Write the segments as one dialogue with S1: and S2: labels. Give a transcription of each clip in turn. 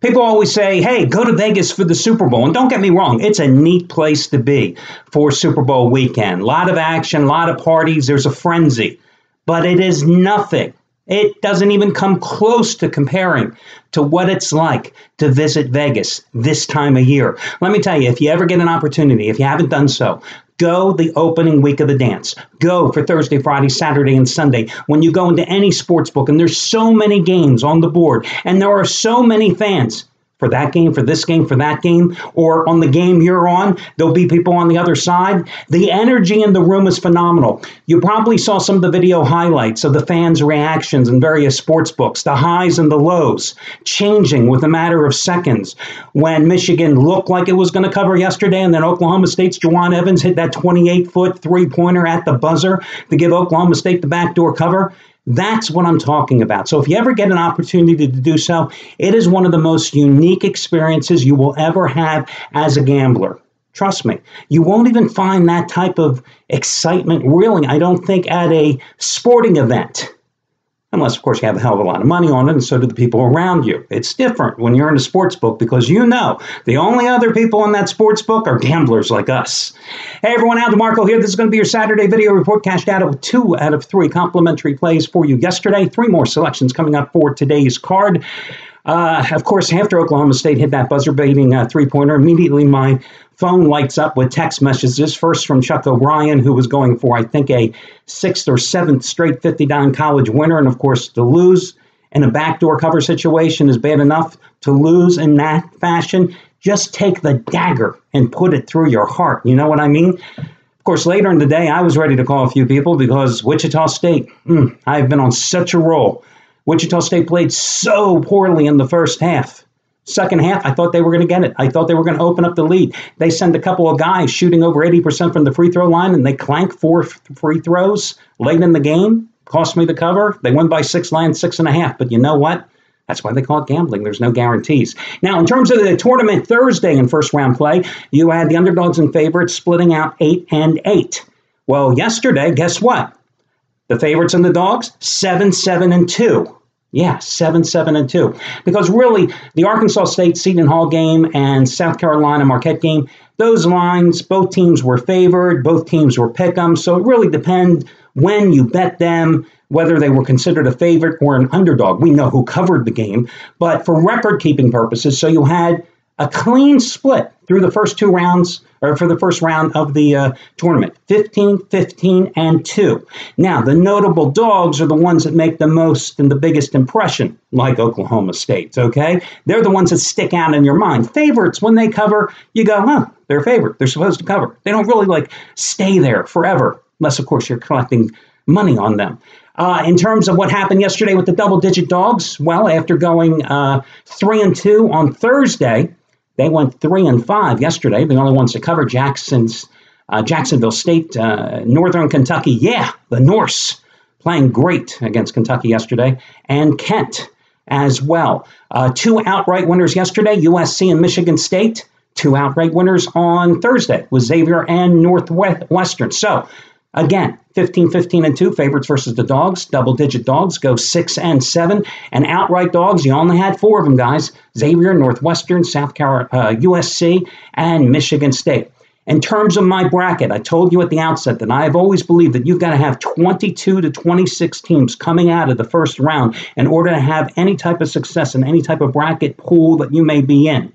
S1: People always say, hey, go to Vegas for the Super Bowl. And don't get me wrong, it's a neat place to be for Super Bowl weekend. A lot of action, a lot of parties, there's a frenzy. But it is nothing. It doesn't even come close to comparing to what it's like to visit Vegas this time of year. Let me tell you, if you ever get an opportunity, if you haven't done so, go the opening week of the dance. Go for Thursday, Friday, Saturday, and Sunday. When you go into any sports book, and there's so many games on the board, and there are so many fans for that game, for this game, for that game, or on the game you're on, there'll be people on the other side. The energy in the room is phenomenal. You probably saw some of the video highlights of the fans' reactions in various sports books, the highs and the lows, changing with a matter of seconds. When Michigan looked like it was going to cover yesterday, and then Oklahoma State's Juwan Evans hit that 28-foot three-pointer at the buzzer to give Oklahoma State the backdoor cover. That's what I'm talking about. So if you ever get an opportunity to do so, it is one of the most unique experiences you will ever have as a gambler. Trust me, you won't even find that type of excitement, really, I don't think, at a sporting event. Unless, of course, you have a hell of a lot of money on it, and so do the people around you. It's different when you're in a sports book because you know the only other people in that sports book are gamblers like us. Hey, everyone, Al DeMarco here. This is going to be your Saturday video report. Cashed out with 2 out of 3 complimentary plays for you yesterday. 3 more selections coming up for today's card. Of course, after Oklahoma State hit that buzzer-beating three-pointer, immediately my phone lights up with text messages. First from Chuck O'Brien, who was going for, I think, a 6th or 7th straight $50 college winner. And, of course, to lose in a backdoor cover situation is bad enough. To lose in that fashion, just take the dagger and put it through your heart. You know what I mean? Of course, later in the day, I was ready to call a few people because Wichita State, I've been on such a roll. Wichita State played so poorly in the first half. Second half, I thought they were going to get it. I thought they were going to open up the lead. They send a couple of guys shooting over 80% from the free throw line, and they clank 4 free throws late in the game. Cost me the cover. They won by 6 lines, 6.5. But you know what? That's why they call it gambling. There's no guarantees. Now, in terms of the tournament Thursday in first round play, you had the underdogs and favorites splitting out 8-8. Well, yesterday, guess what? The favorites and the dogs, 7-7-2. Yeah, 7-7-2. Because really, the Arkansas State Seton Hall game and South Carolina Marquette game, those lines, both teams were favored, both teams were pick-em. So it really depends when you bet them, whether they were considered a favorite or an underdog. We know who covered the game. But for record-keeping purposes, so you had a clean split through the first 2 rounds, or for the first round of the tournament, 15-15-2. Now, the notable dogs are the ones that make the most and the biggest impression, like Oklahoma State, okay? They're the ones that stick out in your mind. Favorites, when they cover, you go, they're a favorite. They're supposed to cover. They don't really, stay there forever, unless, of course, you're collecting money on them. In terms of what happened yesterday with the double-digit dogs, well, after going 3-2 on Thursday, they went 3-5 yesterday. The only ones to cover Jacksonville State, Northern Kentucky. Yeah, the Norse playing great against Kentucky yesterday, and Kent as well. 2 outright winners yesterday, USC and Michigan State. 2 outright winners on Thursday with Xavier and Northwestern. So, again, 15-15-2 favorites versus the dogs. Double-digit dogs go 6-7. And outright dogs, you only had 4 of them, guys. Xavier, Northwestern, South Carolina, USC, and Michigan State. In terms of my bracket, I told you at the outset that I have always believed that you've got to have 22 to 26 teams coming out of the first round in order to have any type of success in any type of bracket pool that you may be in.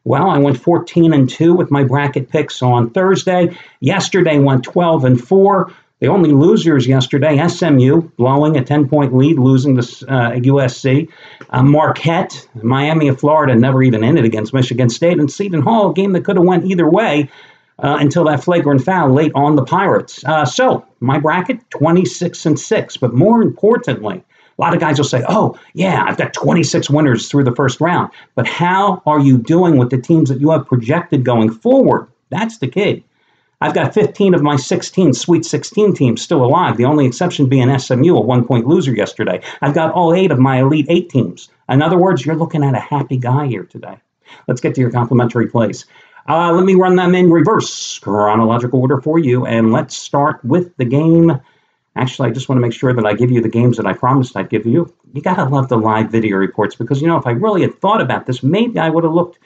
S1: Well, I went 14-2 with my bracket picks on Thursday. Yesterday went 12-4. The only losers yesterday, SMU blowing a 10-point lead, losing to USC. Marquette, Miami of Florida, never even ended against Michigan State. And Seton Hall, a game that could have went either way until that flagrant foul late on the Pirates. So my bracket, 26-6. But more importantly, a lot of guys will say, oh, yeah, I've got 26 winners through the first round. But how are you doing with the teams that you have projected going forward? That's the key. I've got 15 of my 16 Sweet 16 teams still alive, the only exception being SMU, a 1-point loser yesterday. I've got all 8 of my Elite 8 teams. In other words, you're looking at a happy guy here today. Let's get to your complimentary plays. Let me run them in reverse chronological order for you, and let's start with the game Actually, I just want to make sure that I give you the games that I promised I'd give you. You got to love the live video reports because, if I really had thought about this, maybe I would have looked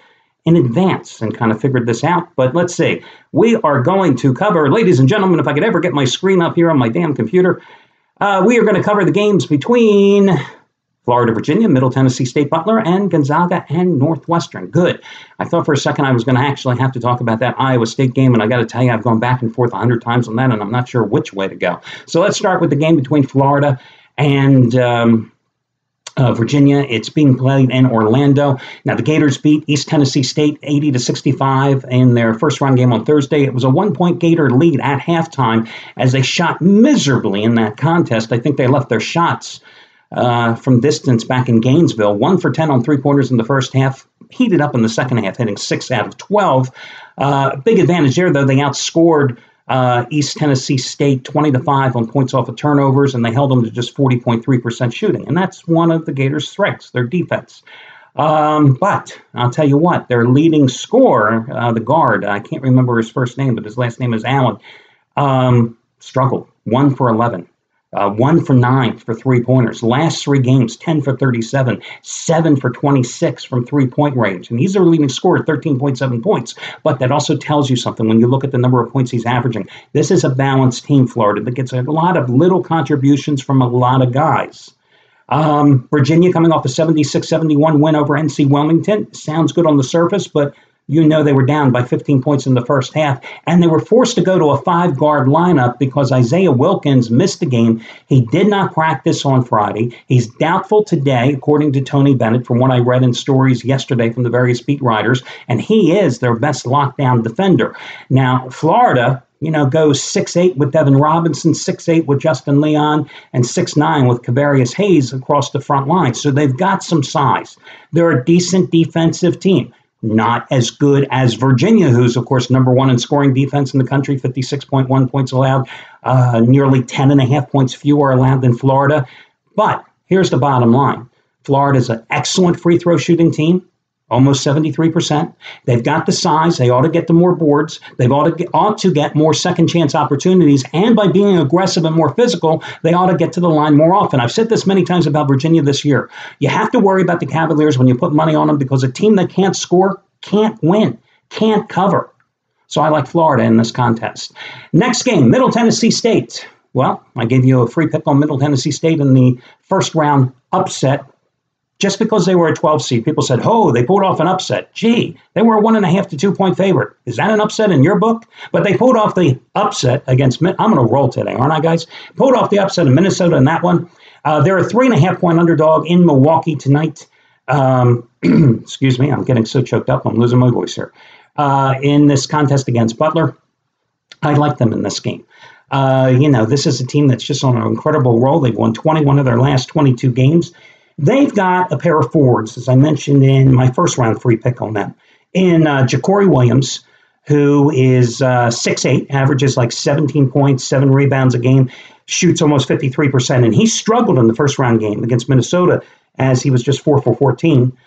S1: in advance and kind of figured this out. But let's see. We are going to cover, ladies and gentlemen, if I could ever get my screen up here on my damn computer, we are going to cover the games between Florida, Virginia, Middle Tennessee State, Butler, and Gonzaga and Northwestern. Good. I thought for a second I was going to actually have to talk about that Iowa State game, and I got to tell you, I've gone back and forth 100 times on that, and I'm not sure which way to go. So let's start with the game between Florida and Virginia. It's being played in Orlando. Now, the Gators beat East Tennessee State 80-65 in their first-round game on Thursday. It was a one-point Gator lead at halftime as they shot miserably in that contest. I think they left their shots from distance back in Gainesville. 1 for 10 on three-pointers in the first half. Heated up in the second half, hitting 6 out of 12. Big advantage there, though. They outscored East Tennessee State 20-5 on points off of turnovers, and they held them to just 40.3% shooting. And that's one of the Gators' strengths, their defense. But I'll tell you what, their leading scorer, the guard, I can't remember his first name, but his last name is Allen, struggled. 1 for 11. 1 for 9 for three-pointers. Last 3 games, 10 for 37, 7 for 26 from three-point range. And he's their leading scorer, 13.7 points. But that also tells you something when you look at the number of points he's averaging. This is a balanced team, Florida, that gets a lot of little contributions from a lot of guys. Virginia coming off a 76-71 win over NC Wilmington. Sounds good on the surface, but they were down by 15 points in the first half, and they were forced to go to a 5-guard lineup because Isaiah Wilkins missed the game. He did not practice on Friday. He's doubtful today, according to Tony Bennett, from what I read in stories yesterday from the various beat writers, and he is their best lockdown defender. Now, Florida, goes 6'8" with Devin Robinson, 6'8" with Justin Leon, and 6'9" with Kavarius Hayes across the front line. So they've got some size. They're a decent defensive team. Not as good as Virginia, who's, of course, number 1 in scoring defense in the country, 56.1 points allowed, nearly 10.5 points fewer allowed than Florida. But here's the bottom line. Florida's an excellent free throw shooting team, almost 73%. They've got the size. They ought to get to more boards. They ought to get more second chance opportunities. And by being aggressive and more physical, they ought to get to the line more often. I've said this many times about Virginia this year. You have to worry about the Cavaliers when you put money on them because a team that can't score can't win, can't cover. So I like Florida in this contest. Next game, Middle Tennessee State. Well, I gave you a free pick on Middle Tennessee State in the first round upset. Just because they were a 12 seed, people said, they pulled off an upset. Gee, they were a 1.5 to 2 point favorite. Is that an upset in your book? But they pulled off the upset against, I'm going to roll today, aren't I, guys? Pulled off the upset in Minnesota in that one. They're a 3.5 point underdog in Milwaukee tonight. Excuse me, I'm getting so choked up, I'm losing my voice here. In this contest against Butler, I like them in this game. This is a team that's just on an incredible roll. They've won 21 of their last 22 games. They've got a pair of forwards, as I mentioned in my first round free pick on them, in Ja'Cory Williams, who is 6'8", averages like 17 points, 7 rebounds a game, shoots almost 53%. And he struggled in the first round game against Minnesota as he was just 4 for 14,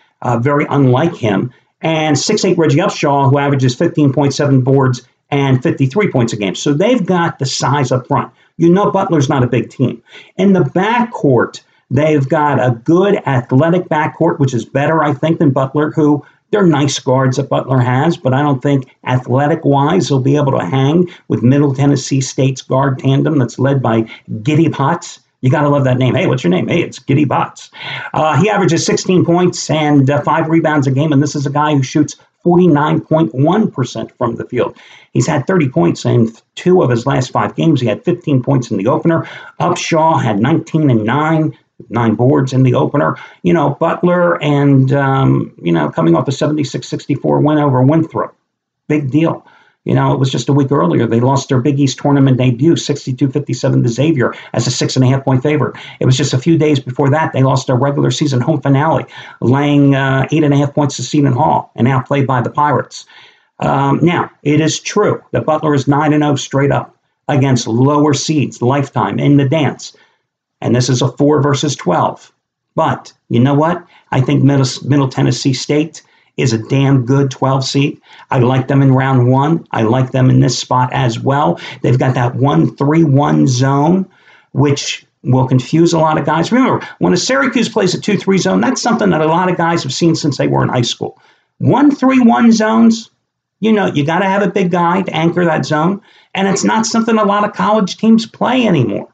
S1: very unlike him. And 6'8" Reggie Upshaw, who averages 15.7 boards and 53 points a game. So they've got the size up front. Butler's not a big team. In the backcourt, they've got a good athletic backcourt, which is better, I think, than Butler, who they're nice guards that Butler has, but I don't think athletic-wise they'll be able to hang with Middle Tennessee State's guard tandem that's led by Giddy Potts. You got to love that name. Hey, what's your name? Hey, it's Giddy Potts. He averages 16 points and 5 rebounds a game, and this is a guy who shoots 49.1% from the field. He's had 30 points in 2 of his last 5 games. He had 15 points in the opener. Upshaw had 19 and 9. 9 boards in the opener. Butler and, coming off a 76-64 win over Winthrop. Big deal. It was just a week earlier. They lost their Big East tournament debut, 62-57 to Xavier as a 6.5 point favorite. It was just a few days before that. They lost their regular season home finale, laying 8.5 points to Seton Hall and outplayed by the Pirates. Now, it is true that Butler is 9-0 straight up against lower seeds, lifetime, in the dance. And this is a 4 versus 12. But you know what? I think Middle Tennessee State is a damn good 12 seed. I like them in round 1. I like them in this spot as well. They've got that 1-3-1 zone. which will confuse a lot of guys. Remember, when a Syracuse plays a 2-3 zone, that's something that a lot of guys have seen since they were in high school. 1-3-1 zones, you got to have a big guy to anchor that zone. And it's not something a lot of college teams play anymore.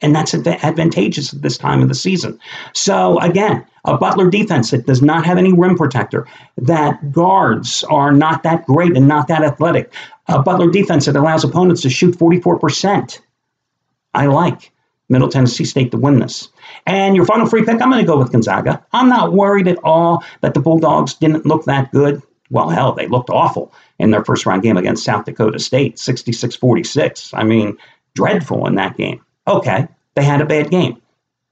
S1: And that's advantageous at this time of the season. So, again, a Butler defense that does not have any rim protector, that guards are not that great and not that athletic. A Butler defense that allows opponents to shoot 44%. I like Middle Tennessee State to win this. And your final free pick, I'm going to go with Gonzaga. I'm not worried at all that the Bulldogs didn't look that good. Well, hell, they looked awful in their first round game against South Dakota State, 66-46. I mean, dreadful in that game. Okay, they had a bad game.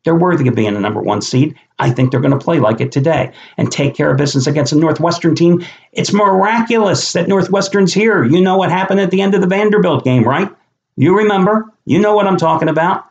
S1: They're worthy of being the number 1 seed. I think they're going to play like it today and take care of business against a Northwestern team. It's miraculous that Northwestern's here. You know what happened at the end of the Vanderbilt game, right? You remember. You know what I'm talking about.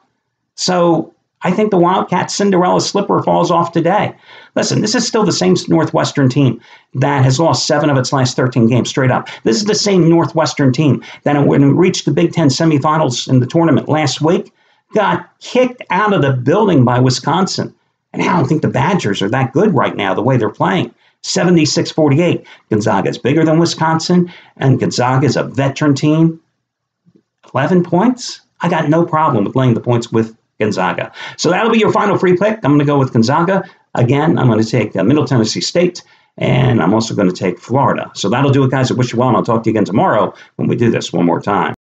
S1: So I think the Wildcats' Cinderella slipper falls off today. Listen, this is still the same Northwestern team that has lost 7 of its last 13 games straight up. This is the same Northwestern team that when it reached the Big Ten semifinals in the tournament last week, got kicked out of the building by Wisconsin. And I don't think the Badgers are that good right now, the way they're playing. 76-48. Gonzaga is bigger than Wisconsin, and Gonzaga is a veteran team. 11 points? I got no problem with laying the points with Gonzaga. So that'll be your final free pick. I'm going to go with Gonzaga. Again, I'm going to take Middle Tennessee State, and I'm also going to take Florida. So that'll do it, guys. I wish you well, and I'll talk to you again tomorrow when we do this one more time.